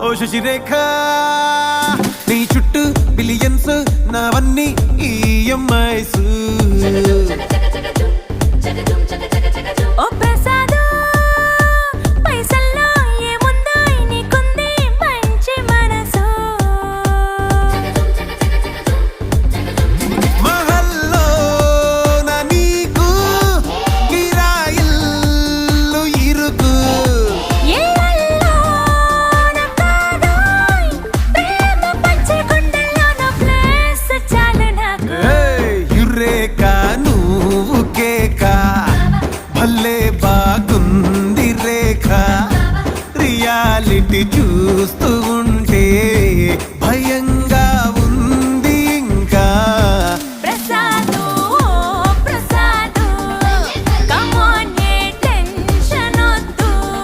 ఓ శశిరేఖ నీ చుట్టూ బిలియన్స్ నావన్నీ ఈఎంఐస్ ఓ ప్రసాదు పైసల్లో ఏముందో నీకుంది మంచి మనసు మహల్లో నా నీకు కిరాయిల్లు ఇరుకు ఇళ్ళల్లో నా కాదోయ్ ప్రేమ పంచే గుండెల్లో నా ప్లేస్ చాలు నాకు యురేక నువ్వు కేక భలే బాగుంది రేఖ రియాలిటీ చూస్తూ